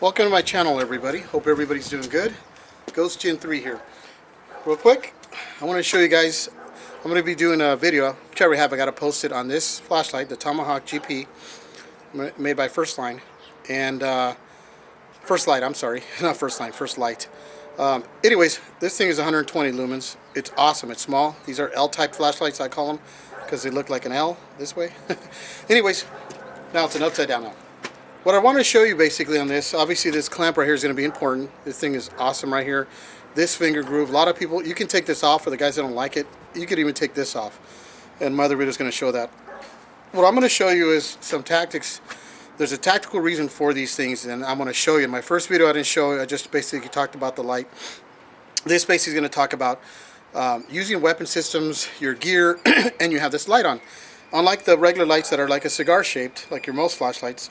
Welcome to my channel, everybody. Hope everybody's doing good. Ghost Gen 3 here. Real quick, I want to show you guys, I'm going to be doing a video, whichever I have, I got to post it on this flashlight, the Tomahawk GP, made by First Line. And, First Light, I'm sorry, not First Line, First Light. Anyways, this thing is 120 lumens. It's awesome. It's small. These are L-type flashlights, I call them, because they look like an L this way. Anyways, now it's an upside down L. What I want to show you basically on this, obviously this clamp right here is going to be important. This thing is awesome right here. This finger groove, a lot of people, you can take this off for the guys that don't like it. You could even take this off. And my other video is going to show that. What I'm going to show you is some tactics. There's a tactical reason for these things, and I'm going to show you. In my first video I didn't show it, I just basically talked about the light. This basically is going to talk about using weapon systems, your gear, and you have this light on. Unlike the regular lights that are like a cigar shaped, like your most flashlights,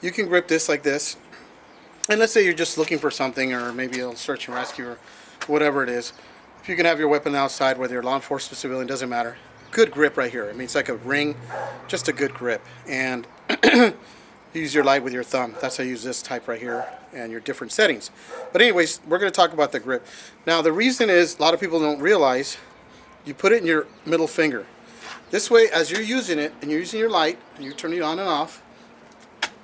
you can grip this like this, and let's say you're just looking for something, or maybe a search and rescue, or whatever it is. If you can have your weapon outside, whether you're law enforcement, civilian, doesn't matter. Good grip right here. I mean, it's like a ring, just a good grip. And use your light with your thumb. That's how you use this type right here, and your different settings. But anyways, we're going to talk about the grip. Now, the reason is, a lot of people don't realize, you put it in your middle finger. This way, as you're using it, and you're using your light, and you turn it on and off,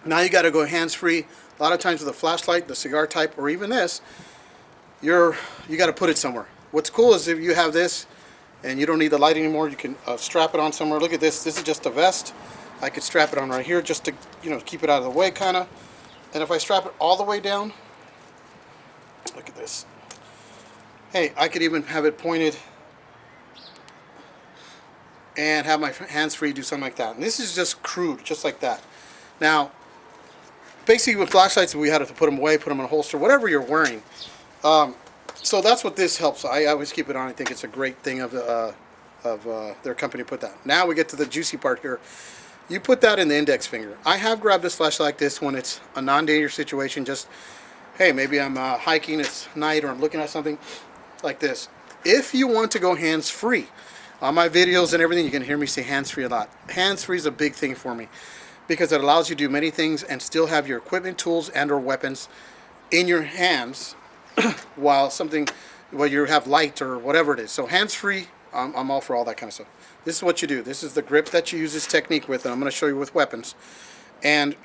now you got to go hands-free. A lot of times with a flashlight, the cigar type, or even this, you got to put it somewhere. What's cool is if you have this and you don't need the light anymore, you can strap it on somewhere. Look at this. This is just a vest. I could strap it on right here just to, keep it out of the way, kind of. And if I strap it all the way down, look at this. Hey, I could even have it pointed and have my hands free, do something like that. And this is just crude, just like that. Now, basically with flashlights, we had to put them away, put them in a holster, whatever you're wearing. So that's what this helps. I always keep it on. I think it's a great thing of their company to put that. Now we get to the juicy part here. You put that in the index finger. I have grabbed this flashlight like this when it's a non-dangerous situation. Just, hey, maybe I'm hiking, it's night, or I'm looking at something like this. If you want to go hands-free, on my videos and everything, you can hear me say hands-free a lot. Hands-free is a big thing for me, because it allows you to do many things and still have your equipment, tools, and or weapons in your hands while you have light or whatever it is. So hands-free, I'm all for all that kind of stuff. This is what you do. This is the grip that you use this technique with, and I'm going to show you with weapons. And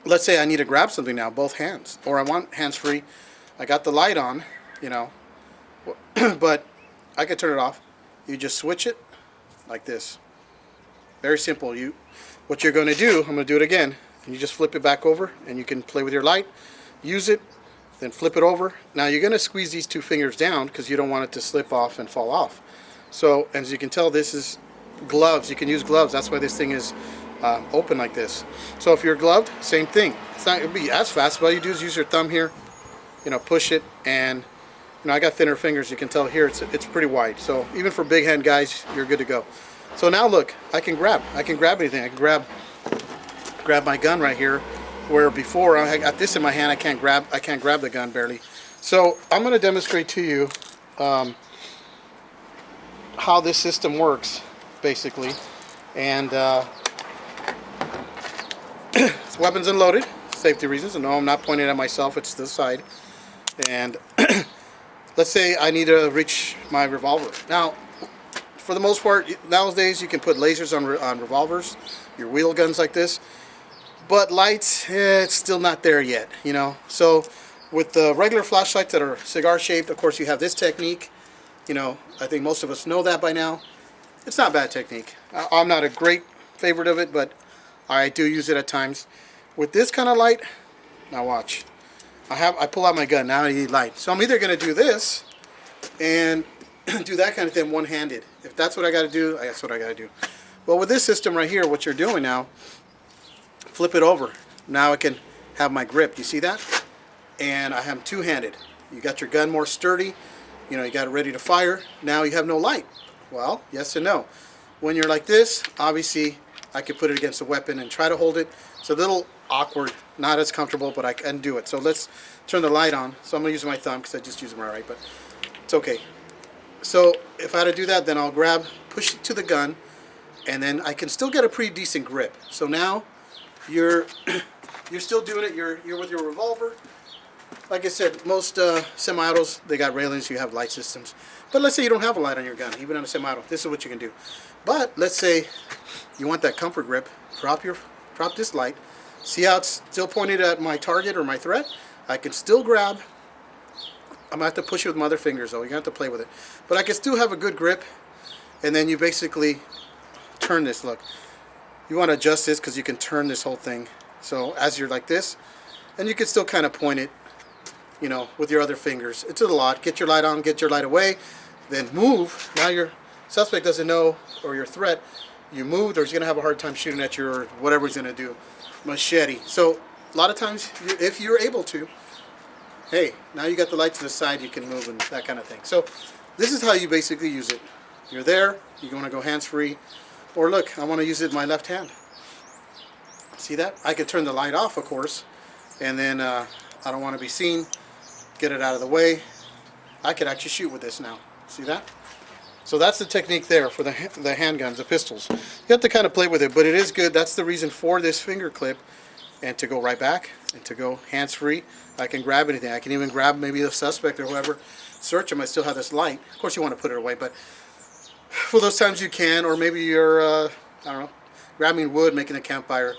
let's say I need to grab something now, both hands, or I want hands-free. I got the light on, but I could turn it off. You just switch it like this. Very simple. What you're going to do, I'm going to do it again, and you just flip it back over, and you can play with your light, use it, then flip it over. Now you're going to squeeze these two fingers down because you don't want it to slip off and fall off. So as you can tell, this is gloves. You can use gloves. That's why this thing is open like this. So if you're gloved, same thing. It's not going to be as fast, but all you do is use your thumb here, push it, and I got thinner fingers. You can tell here it's pretty wide. So even for big hand guys, you're good to go. So now look, I can grab anything. I can grab my gun right here, where before I got this in my hand, I can't grab the gun barely. So I'm going to demonstrate to you how this system works, basically. And it's weapons unloaded, safety reasons. And no, I'm not pointing at myself. It's this side. And let's say I need to reach my revolver. Now, for the most part, nowadays you can put lasers on revolvers, your wheel guns like this, but lights, it's still not there yet, So with the regular flashlights that are cigar shaped, of course you have this technique. I think most of us know that by now. It's not a bad technique. I'm not a great favorite of it, but I do use it at times. With this kind of light, now watch. I pull out my gun, now I need light. So I'm either going to do this and do that kind of thing one-handed. If that's what I got to do, that's what I got to do. Well, with this system right here, what you're doing now, flip it over. Now I can have my grip. You see that? And I have two-handed. You got your gun more sturdy. You got it ready to fire. Now you have no light. Well, yes and no. When you're like this, obviously, I could put it against a weapon and try to hold it. It's a little awkward, not as comfortable, but I can do it. So let's turn the light on. So I'm going to use my thumb because I just use my right, but it's okay. So if I had to do that, then I'll push it to the gun, and then I can still get a pretty decent grip. So now you're you're still doing it. You're with your revolver. Like I said, most semi-autos, they got railings, you have light systems. But let's say you don't have a light on your gun, even on a semi-auto. This is what you can do. But let's say you want that comfort grip. Drop this light. See how it's still pointed at my target or my threat? I can still grab. I'm going to have to push it with my other fingers, though. You're going to have to play with it. But I can still have a good grip. And then you basically turn this. Look, you want to adjust this because you can turn this whole thing. So as you're like this, and you can still kind of point it, you know, with your other fingers. It's a lot. Get your light on, get your light away, then move. Now your suspect doesn't know, or your threat, you moved, or he's going to have a hard time shooting at you, or whatever he's going to do. Machete. So a lot of times, if you're able to, hey, now you got the light to the side, you can move and that kind of thing. So this is how you basically use it. You're there, you want to go hands-free, or look, I want to use it in my left hand. See that? I could turn the light off, of course, and then I don't want to be seen. Get it out of the way. I could actually shoot with this now. See that? So that's the technique there for the handguns, the pistols. You have to kind of play with it, but it is good. That's the reason for this finger clip, and to go right back and to go hands-free. I can grab anything. I can even grab maybe the suspect or whoever, search them. I still have this light. Of course, you want to put it away, but for those times you can, or maybe you're, I don't know, grabbing wood, making a campfire.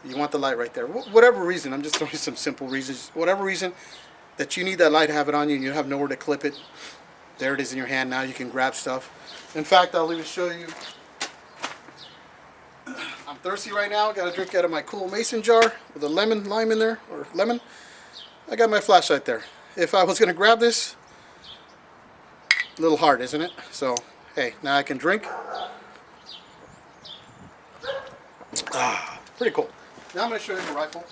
You want the light right there. Whatever reason, I'm just throwing some simple reasons. Whatever reason that you need that light to have it on you and you have nowhere to clip it, there it is in your hand. Now you can grab stuff. In fact, I'll even show you. I'm thirsty right now. Got a drink out of my cool mason jar with a lime in there, or lemon. I got my flashlight there. If I was going to grab this, a little hard, isn't it? So, hey, now I can drink. Pretty cool. Now I'm going to show you the rifle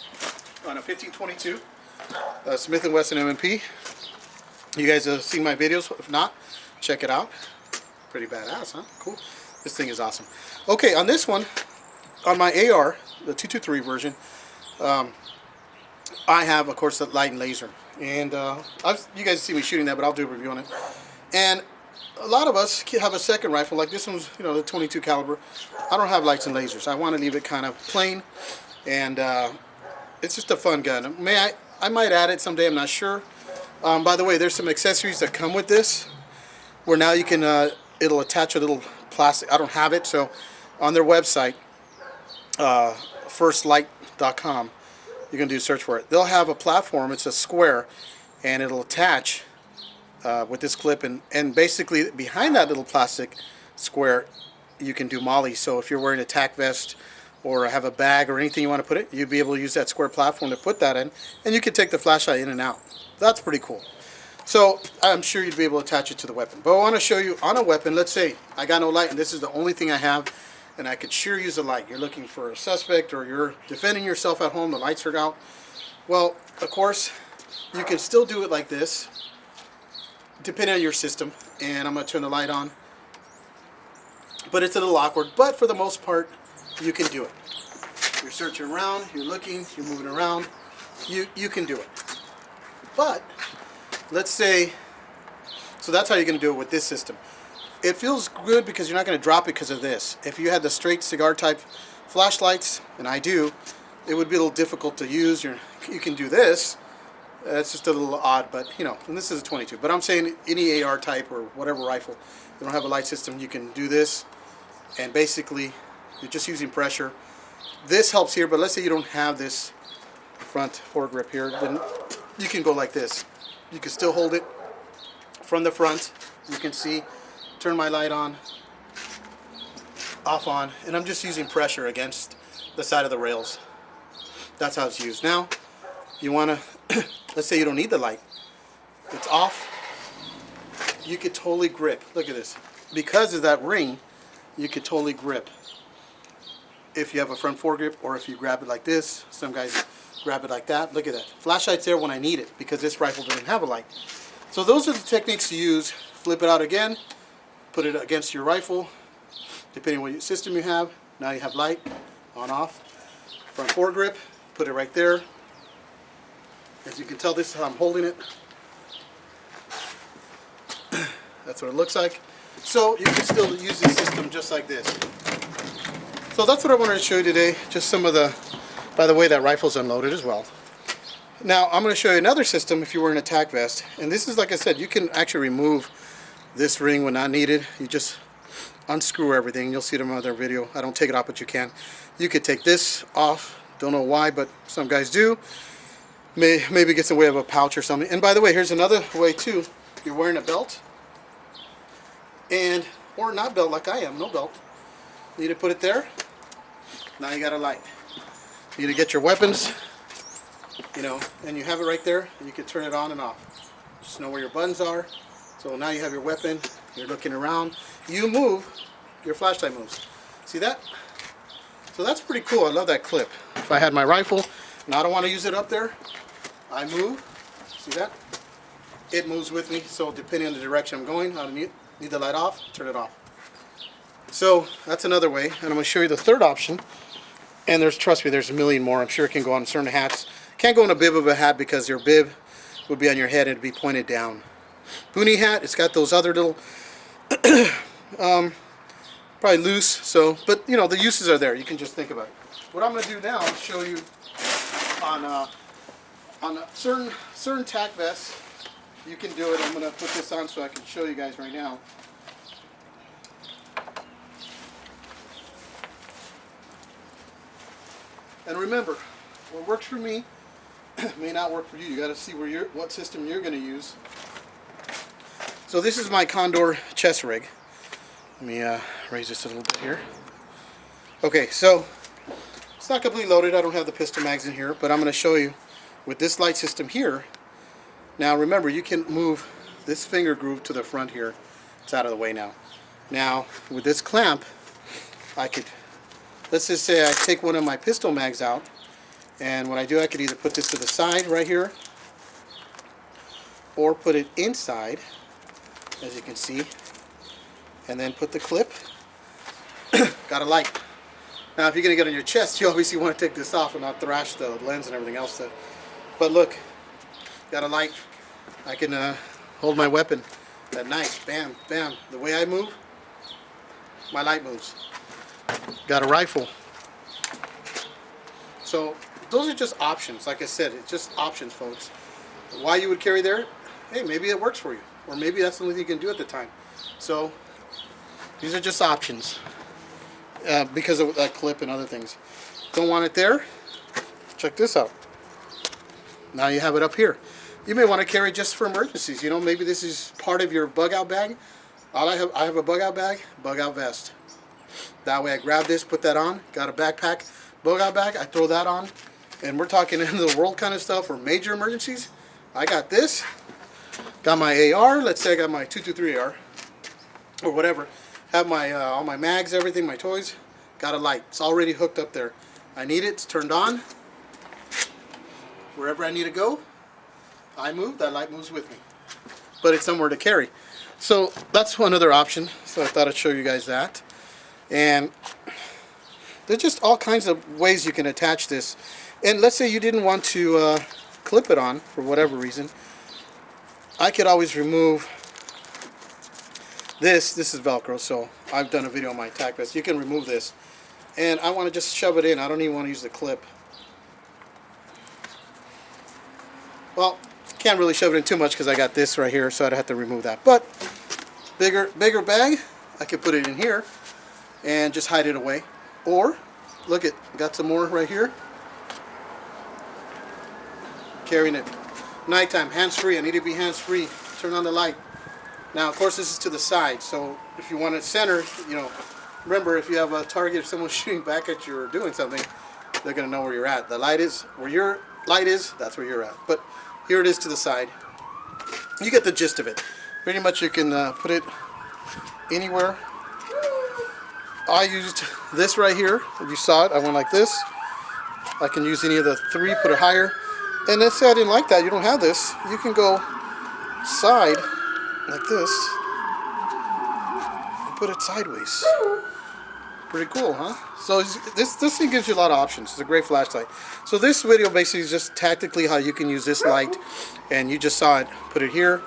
on a 1522 Smith & Wesson M&P. You guys have seen my videos. If not, check it out. Pretty badass, huh? Cool. This thing is awesome. Okay, on this one, on my AR, the 223 version, I have, of course, the light and laser. And you guys see me shooting that, but I'll do a review on it. And a lot of us have a second rifle, like this one's, you know, the 22 caliber. I don't have lights and lasers. I want to leave it kind of plain, and it's just a fun gun. I might add it someday. I'm not sure. By the way, there's some accessories that come with this, where now you can it'll attach a little plastic. I don't have it, so on their website, firstlight.com, you can do a search for it. They'll have a platform. It's a square, and it'll attach with this clip, and basically behind that little plastic square you can do molly. So if you're wearing a tack vest or have a bag or anything you want to put it, you'd be able to use that square platform to put that in, and you can take the flashlight in and out. That's pretty cool. So I'm sure you'd be able to attach it to the weapon. But I want to show you on a weapon. Let's say I got no light and this is the only thing I have, and I could sure use a light. You're looking for a suspect, or you're defending yourself at home, the lights are out. Well, of course, you can still do it like this, depending on your system. And I'm going to turn the light on. But it's a little awkward, but for the most part, you can do it. You're searching around, you're looking, you're moving around, you can do it. But let's say, so that's how you're going to do it with this system. It feels good because you're not going to drop it because of this. If you had the straight cigar type flashlights, and I do, it would be a little difficult to use. You can do this. That's just a little odd, but you know, and this is a 22. But I'm saying any AR type or whatever rifle, you don't have a light system, you can do this, and basically you're just using pressure. This helps here, but let's say you don't have this front foregrip here, then you can go like this. You can still hold it from the front. You can see, turn my light on, off on, and I'm just using pressure against the side of the rails. That's how it's used. Now, you want to, let's say you don't need the light. It's off. You could totally grip. Look at this. Because of that ring, you could totally grip. If you have a front foregrip, or if you grab it like this. Some guys grab it like that. Look at that. Flashlight's there when I need it, because this rifle doesn't have a light. So those are the techniques to use. Flip it out again. Put it against your rifle, depending on what system you have. Now you have light, on, off. Front foregrip, put it right there. As you can tell, this is how I'm holding it. That's what it looks like. So you can still use this system just like this. So that's what I wanted to show you today. Just some of the By the way, that rifle's unloaded as well. Now I'm going to show you another system if you were in a tack vest, and this is, like I said, you can actually remove this ring when not needed. You just unscrew everything. You'll see it in my other video. I don't take it off, but you can. You could take this off. Don't know why, but some guys do. Maybe it gets in the way of a pouch or something. And by the way, here's another way too. You're wearing a belt, or not belt like I am, no belt. Need to put it there. Now you got a light. You need to get your weapons, you know, and you have it right there, and you can turn it on and off. Just know where your buttons are. So now you have your weapon. You're looking around. You move, your flashlight moves. See that? So that's pretty cool. I love that clip. If I had my rifle and I don't want to use it up there, I move. See that? It moves with me. So depending on the direction I'm going, I need the light off, turn it off. So that's another way. And I'm going to show you the third option. And trust me, there's a million more. I'm sure it can go on certain hats. Can't go on a bib of a hat because your bib would be on your head and it'd be pointed down. Boonie hat, it's got those other little probably loose, so, but you know, the uses are there. You can just think about it. What I'm going to do now is show you on a certain tack vests. You can do it. I'm going to put this on so I can show you guys right now. And remember, what works for me may not work for you. You got to see what system you're going to use. So this is my Condor chest rig. Let me raise this a little bit here. Okay, so it's not completely loaded. I don't have the pistol mags in here, but I'm going to show you with this light system here. Now remember, you can move this finger groove to the front here. It's out of the way now. Now with this clamp, I could, let's just say I take one of my pistol mags out, and what I do, I could either put this to the side right here, or put it inside, as you can see, and then put the clip. Got a light. Now if you're going to get on your chest, you obviously want to take this off and not thrash the lens and everything else. But look, got a light. I can hold my weapon at night. Bam, bam. The way I move, my light moves. Got a rifle. So those are just options. Like I said, it's just options, folks. Why you would carry there? Hey, maybe it works for you, or maybe that's the only thing you can do at the time. So these are just options because of that clip and other things. Don't want it there? Check this out. Now you have it up here. You may want to carry just for emergencies. You know, maybe this is part of your bug out bag. I have a bug out bag, bug out vest. That way I grab this, put that on, got a backpack, bug out bag, I throw that on, and we're talking end of the world kind of stuff or major emergencies. I got this, got my AR, let's say I got my 223 AR, or whatever. Have my all my mags, everything, my toys, got a light. It's already hooked up there. I need it, it's turned on. Wherever I need to go, I move, that light moves with me. But it's somewhere to carry. So that's one other option. So I thought I'd show you guys that. And there's just all kinds of ways you can attach this. And let's say you didn't want to clip it on for whatever reason. I could always remove this. This is Velcro, so I've done a video on my tack vest. You can remove this. And I want to just shove it in. I don't even want to use the clip. Well, can't really shove it in too much because I got this right here, so I'd have to remove that. But bigger bag, I could put it in here and just hide it away. Or look it, got some more right here. Carrying it. Nighttime, hands-free. I need to be hands-free. Turn on the light. Now, of course, this is to the side, so if you want it center, you know, remember, if you have a target, if someone's shooting back at you or doing something, they're going to know where you're at. The light is, where your light is, that's where you're at. But here it is to the side. You get the gist of it. Pretty much you can put it anywhere. I used this right here. If you saw it, I went like this. I can use any of the three, put it higher. And let's say I didn't like that, you don't have this. You can go side like this and put it sideways. Pretty cool, huh? So this thing gives you a lot of options. It's a great flashlight. So this video basically is just tactically how you can use this light. And you just saw it. Put it here.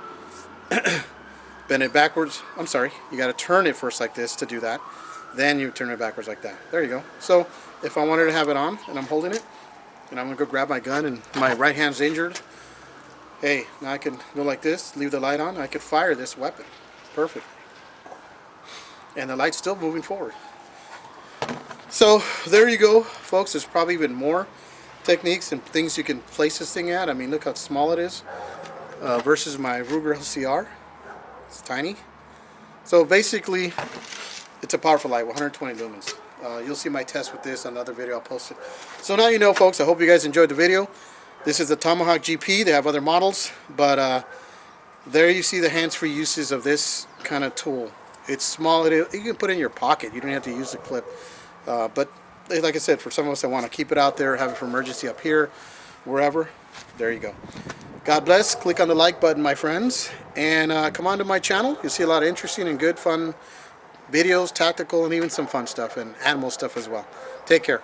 Bend it backwards. I'm sorry. You got to turn it first like this to do that. Then you turn it backwards like that. There you go. So if I wanted to have it on and I'm holding it, and I'm gonna go grab my gun, and my right hand's injured. Hey, now I can go like this, leave the light on, I could fire this weapon perfectly. And the light's still moving forward. So there you go, folks. There's probably even more techniques and things you can place this thing at. I mean, look how small it is versus my Ruger LCR. It's tiny. So basically, it's a powerful light, 120 lumens. You'll see my test with this on another video I'll post it. So now you know, folks. I hope you guys enjoyed the video. This is the Tomahawk GP. They have other models, but there you see the hands-free uses of this kind of tool. It's small. You can put it in your pocket. You don't have to use the clip. But like I said, for some of us that want to keep it out there, have it for emergency up here, wherever, there you go. God bless. Click on the like button, my friends, and come on to my channel. You'll see a lot of interesting and good, fun videos, tactical, and even some fun stuff and animal stuff as well. Take care.